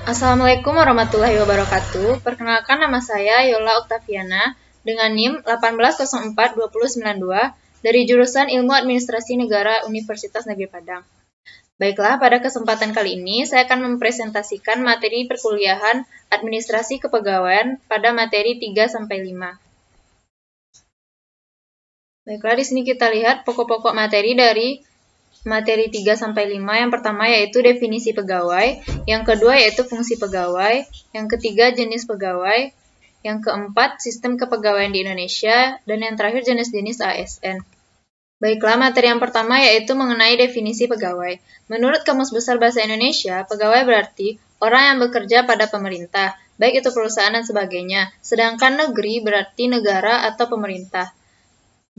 Assalamualaikum warahmatullahi wabarakatuh. Perkenalkan nama saya Yola Oktaviana dengan NIM 18042092 dari jurusan Ilmu Administrasi Negara Universitas Negeri Padang. Baiklah, pada kesempatan kali ini saya akan mempresentasikan materi perkuliahan Administrasi Kepegawaian pada materi 3-5. Baiklah, di sini kita lihat pokok-pokok materi dari materi 3-5. Yang pertama yaitu definisi pegawai, yang kedua yaitu fungsi pegawai, yang ketiga jenis pegawai, yang keempat sistem kepegawaian di Indonesia, dan yang terakhir jenis-jenis ASN. Baiklah, materi yang pertama yaitu mengenai definisi pegawai. Menurut Kamus Besar Bahasa Indonesia, pegawai berarti orang yang bekerja pada pemerintah, baik itu perusahaan dan sebagainya. Sedangkan negeri berarti negara atau pemerintah.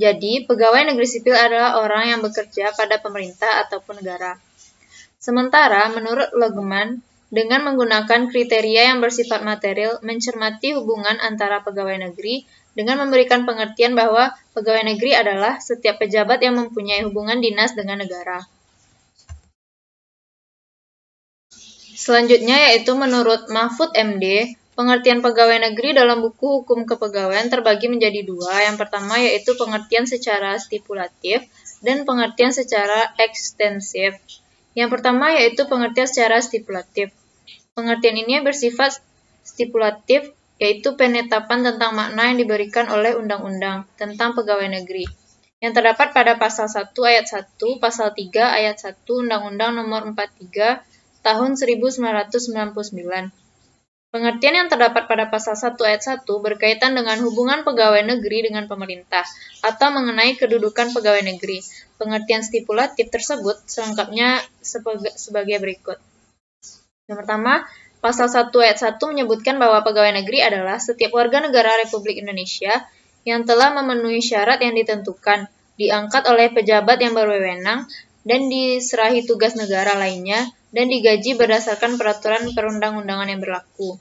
Jadi, pegawai negeri sipil adalah orang yang bekerja pada pemerintah ataupun negara. Sementara, menurut Logeman, dengan menggunakan kriteria yang bersifat material, mencermati hubungan antara pegawai negeri dengan memberikan pengertian bahwa pegawai negeri adalah setiap pejabat yang mempunyai hubungan dinas dengan negara. Selanjutnya yaitu menurut Mahfud MD, pengertian pegawai negeri dalam buku Hukum Kepegawaian terbagi menjadi dua. Yang pertama yaitu pengertian secara stipulatif dan pengertian secara ekstensif. Yang pertama yaitu pengertian secara stipulatif. Pengertian ini bersifat stipulatif, yaitu penetapan tentang makna yang diberikan oleh undang-undang tentang pegawai negeri, yang terdapat pada pasal 1 ayat 1, pasal 3 ayat 1 Undang-Undang Nomor 43 Tahun 1999. Pengertian yang terdapat pada pasal 1 ayat 1 berkaitan dengan hubungan pegawai negeri dengan pemerintah atau mengenai kedudukan pegawai negeri. Pengertian stipulatif tersebut selengkapnya sebagai berikut. Yang pertama, pasal 1 ayat 1 menyebutkan bahwa pegawai negeri adalah setiap warga negara Republik Indonesia yang telah memenuhi syarat yang ditentukan, diangkat oleh pejabat yang berwenang, dan diserahi tugas negara lainnya, dan digaji berdasarkan peraturan perundang-undangan yang berlaku.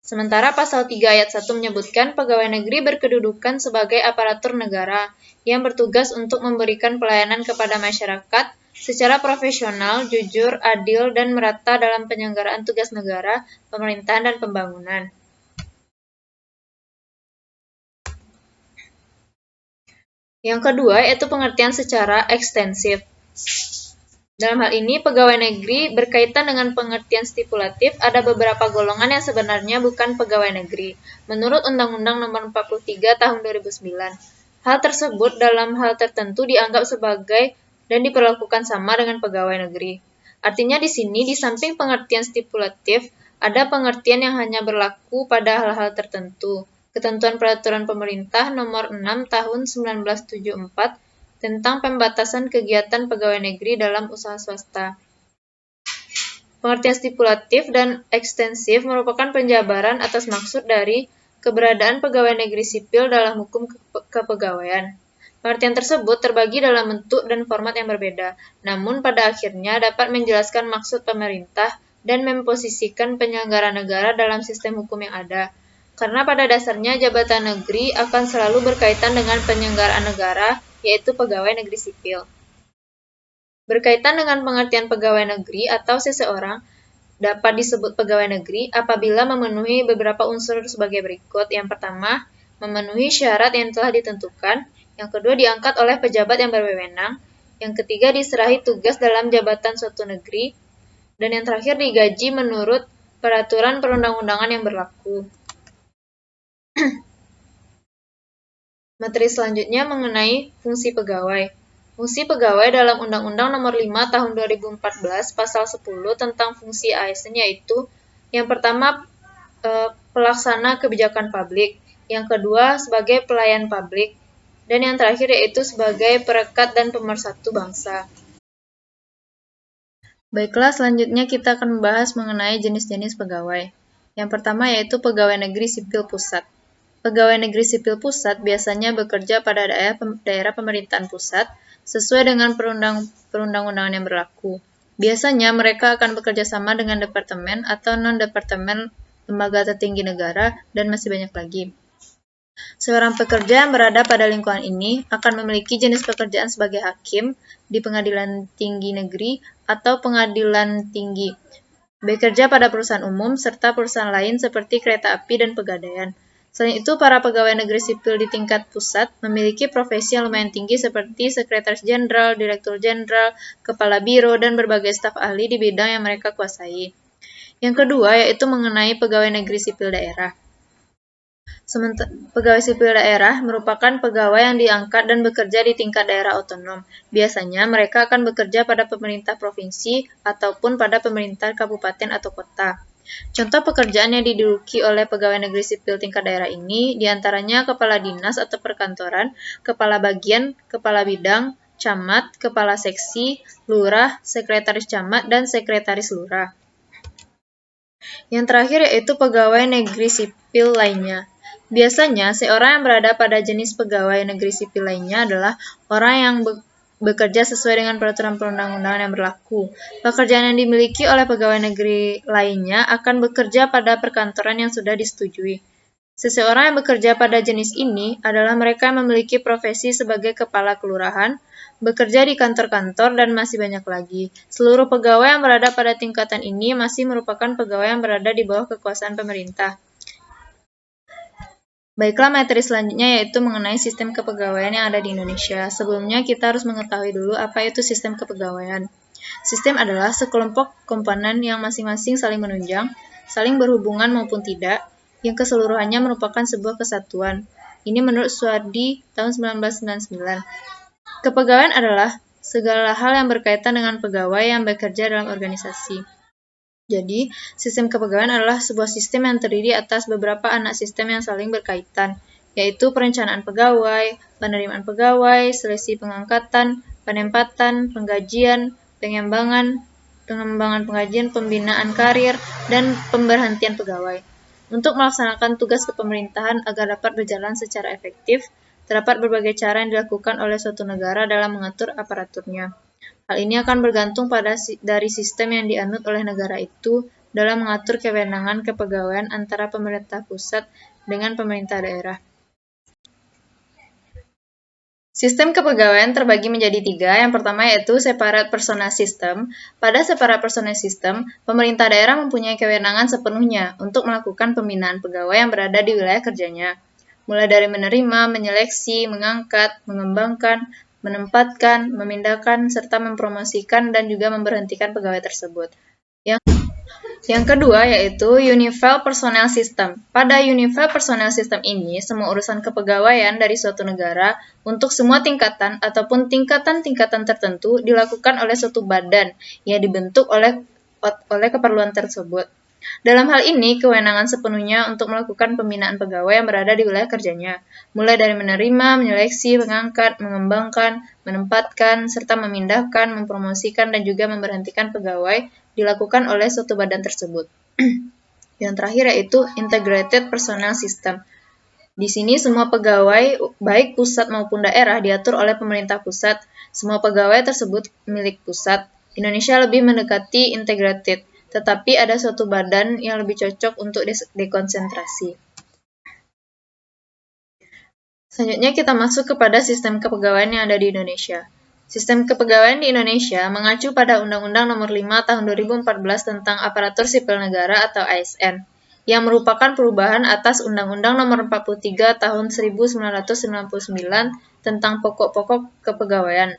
Sementara pasal 3 ayat 1 menyebutkan pegawai negeri berkedudukan sebagai aparatur negara yang bertugas untuk memberikan pelayanan kepada masyarakat secara profesional, jujur, adil, dan merata dalam penyelenggaraan tugas negara, pemerintahan, dan pembangunan. Yang kedua yaitu pengertian secara ekstensif. Dalam hal ini, pegawai negeri berkaitan dengan pengertian stipulatif ada beberapa golongan yang sebenarnya bukan pegawai negeri, menurut Undang-Undang Nomor 43 Tahun 2009. Hal tersebut dalam hal tertentu dianggap sebagai dan diperlakukan sama dengan pegawai negeri. Artinya di sini, di samping pengertian stipulatif, ada pengertian yang hanya berlaku pada hal-hal tertentu. Ketentuan Peraturan Pemerintah Nomor 6 Tahun 1974 tentang pembatasan kegiatan pegawai negeri dalam usaha swasta. Pengertian stipulatif dan ekstensif merupakan penjabaran atas maksud dari keberadaan pegawai negeri sipil dalam hukum kepegawaian. Pengertian tersebut terbagi dalam bentuk dan format yang berbeda, namun pada akhirnya dapat menjelaskan maksud pemerintah dan memposisikan penyelenggara negara dalam sistem hukum yang ada. Karena pada dasarnya jabatan negeri akan selalu berkaitan dengan penyelenggaraan negara, yaitu pegawai negeri sipil. Berkaitan dengan pengertian pegawai negeri atau seseorang dapat disebut pegawai negeri apabila memenuhi beberapa unsur sebagai berikut. Yang pertama, memenuhi syarat yang telah ditentukan. Yang kedua, diangkat oleh pejabat yang berwenang. Yang ketiga, diserahi tugas dalam jabatan suatu negeri. Dan yang terakhir, digaji menurut peraturan perundang-undangan yang berlaku. Materi selanjutnya mengenai fungsi pegawai. Fungsi pegawai dalam Undang-Undang Nomor 5 Tahun 2014 Pasal 10 tentang fungsi ASN yaitu yang pertama pelaksana kebijakan publik, yang kedua sebagai pelayan publik, dan yang terakhir yaitu sebagai perekat dan pemersatu bangsa. Baiklah, selanjutnya kita akan membahas mengenai jenis-jenis pegawai. Yang pertama yaitu pegawai negeri sipil pusat. Pegawai negeri sipil pusat biasanya bekerja pada daerah pemerintahan pusat sesuai dengan perundang-undangan yang berlaku. Biasanya mereka akan bekerja sama dengan departemen atau non-departemen lembaga tertinggi negara dan masih banyak lagi. Seorang pekerja yang berada pada lingkungan ini akan memiliki jenis pekerjaan sebagai hakim di pengadilan tinggi negeri atau pengadilan tinggi, bekerja pada perusahaan umum, serta perusahaan lain seperti kereta api dan pegadaian. Selain itu, para pegawai negeri sipil di tingkat pusat memiliki profesi yang lumayan tinggi seperti sekretaris jenderal, direktur jenderal, kepala biro, dan berbagai staf ahli di bidang yang mereka kuasai. Yang kedua yaitu mengenai pegawai negeri sipil daerah. Pegawai sipil daerah merupakan pegawai yang diangkat dan bekerja di tingkat daerah otonom. Biasanya mereka akan bekerja pada pemerintah provinsi ataupun pada pemerintah kabupaten atau kota. Contoh pekerjaan yang diduduki oleh pegawai negeri sipil tingkat daerah ini diantaranya kepala dinas atau perkantoran, kepala bagian, kepala bidang, camat, kepala seksi, lurah, sekretaris camat, dan sekretaris lurah. Yang terakhir yaitu pegawai negeri sipil lainnya. Biasanya, seorang yang berada pada jenis pegawai negeri sipil lainnya adalah orang yang bekerja sesuai dengan peraturan perundang-undangan yang berlaku. Pekerjaan yang dimiliki oleh pegawai negeri lainnya akan bekerja pada perkantoran yang sudah disetujui. Seseorang yang bekerja pada jenis ini adalah mereka yang memiliki profesi sebagai kepala kelurahan, bekerja di kantor-kantor, dan masih banyak lagi. Seluruh pegawai yang berada pada tingkatan ini masih merupakan pegawai yang berada di bawah kekuasaan pemerintah. Baiklah, materi selanjutnya yaitu mengenai sistem kepegawaian yang ada di Indonesia. Sebelumnya, kita harus mengetahui dulu apa itu sistem kepegawaian. Sistem adalah sekelompok komponen yang masing-masing saling menunjang, saling berhubungan maupun tidak, yang keseluruhannya merupakan sebuah kesatuan. Ini menurut Suwardi tahun 1999. Kepegawaian adalah segala hal yang berkaitan dengan pegawai yang bekerja dalam organisasi. Jadi, sistem kepegawaian adalah sebuah sistem yang terdiri atas beberapa anak sistem yang saling berkaitan, yaitu perencanaan pegawai, penerimaan pegawai, seleksi pengangkatan, penempatan, penggajian, pengembangan penggajian, pembinaan karir, dan pemberhentian pegawai. Untuk melaksanakan tugas kepemerintahan agar dapat berjalan secara efektif, terdapat berbagai cara yang dilakukan oleh suatu negara dalam mengatur aparaturnya. Hal ini akan bergantung dari sistem yang dianut oleh negara itu dalam mengatur kewenangan kepegawaian antara pemerintah pusat dengan pemerintah daerah. Sistem kepegawaian terbagi menjadi 3. Yang pertama yaitu separate personnel system. Pada separate personnel system, pemerintah daerah mempunyai kewenangan sepenuhnya untuk melakukan pembinaan pegawai yang berada di wilayah kerjanya. Mulai dari menerima, menyeleksi, mengangkat, mengembangkan, menempatkan, memindahkan, serta mempromosikan dan juga memberhentikan pegawai tersebut. Yang kedua yaitu Unified Personnel System. Pada Unified Personnel System ini, semua urusan kepegawaian dari suatu negara untuk semua tingkatan ataupun tingkatan-tingkatan tertentu dilakukan oleh suatu badan yang dibentuk oleh keperluan tersebut. Dalam hal ini, kewenangan sepenuhnya untuk melakukan pembinaan pegawai yang berada di wilayah kerjanya, mulai dari menerima, menyeleksi, mengangkat, mengembangkan, menempatkan, serta memindahkan, mempromosikan, dan juga memberhentikan pegawai dilakukan oleh suatu badan tersebut. Yang terakhir yaitu Integrated Personnel System. Di sini semua pegawai, baik pusat maupun daerah, diatur oleh pemerintah pusat. Semua pegawai tersebut milik pusat. Indonesia lebih mendekati integrated, tetapi ada suatu badan yang lebih cocok untuk dekonsentrasi. Selanjutnya kita masuk kepada sistem kepegawaian yang ada di Indonesia. Sistem kepegawaian di Indonesia mengacu pada Undang-Undang Nomor 5 Tahun 2014 tentang Aparatur Sipil Negara atau ASN, yang merupakan perubahan atas Undang-Undang Nomor 43 Tahun 1999 tentang Pokok-pokok Kepegawaian.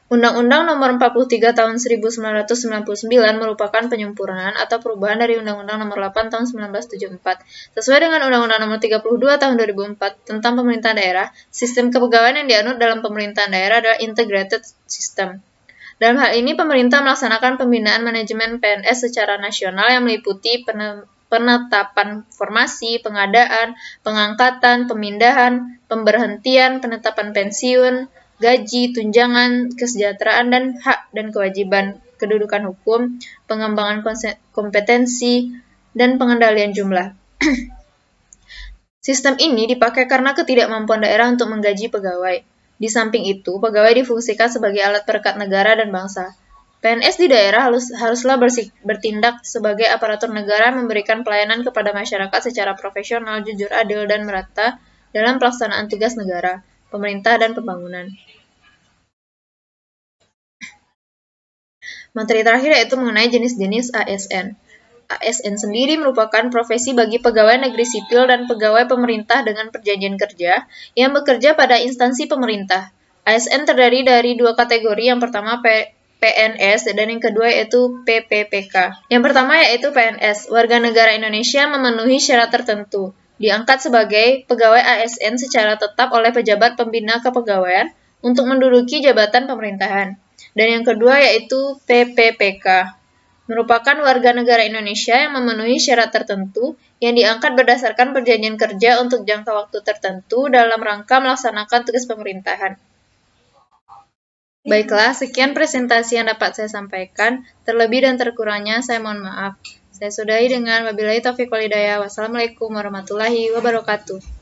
Undang-Undang Nomor 43 Tahun 1999 merupakan penyempurnaan atau perubahan dari Undang-Undang Nomor 8 Tahun 1974. Sesuai dengan Undang-Undang Nomor 32 Tahun 2004 tentang pemerintahan daerah, sistem kepegawaian yang dianut dalam pemerintahan daerah adalah integrated system. Dalam hal ini, pemerintah melaksanakan pembinaan manajemen PNS secara nasional yang meliputi penetapan formasi, pengadaan, pengangkatan, pemindahan, pemberhentian, penetapan pensiun, gaji, tunjangan, kesejahteraan, dan hak dan kewajiban, kedudukan hukum, pengembangan kompetensi, dan pengendalian jumlah. Sistem ini dipakai karena ketidakmampuan daerah untuk menggaji pegawai. Di samping itu, pegawai difungsikan sebagai alat perekat negara dan bangsa. PNS di daerah haruslah bertindak sebagai aparatur negara memberikan pelayanan kepada masyarakat secara profesional, jujur, adil, dan merata dalam pelaksanaan tugas negara, pemerintah, dan pembangunan. Materi terakhir yaitu mengenai jenis-jenis ASN. ASN sendiri merupakan profesi bagi pegawai negeri sipil dan pegawai pemerintah dengan perjanjian kerja yang bekerja pada instansi pemerintah. ASN terdiri dari dua kategori, yang pertama PNS dan yang kedua yaitu PPPK. Yang pertama yaitu PNS, warga negara Indonesia memenuhi syarat tertentu, diangkat sebagai pegawai ASN secara tetap oleh pejabat pembina kepegawaian untuk menduduki jabatan pemerintahan. Dan yang kedua yaitu PPPK, merupakan warga negara Indonesia yang memenuhi syarat tertentu yang diangkat berdasarkan perjanjian kerja untuk jangka waktu tertentu dalam rangka melaksanakan tugas pemerintahan. Baiklah, sekian presentasi yang dapat saya sampaikan. Terlebih dan terkurangnya saya mohon maaf. Saya sudahi dengan wabillahi taufiq wal hidayah. Wassalamualaikum warahmatullahi wabarakatuh.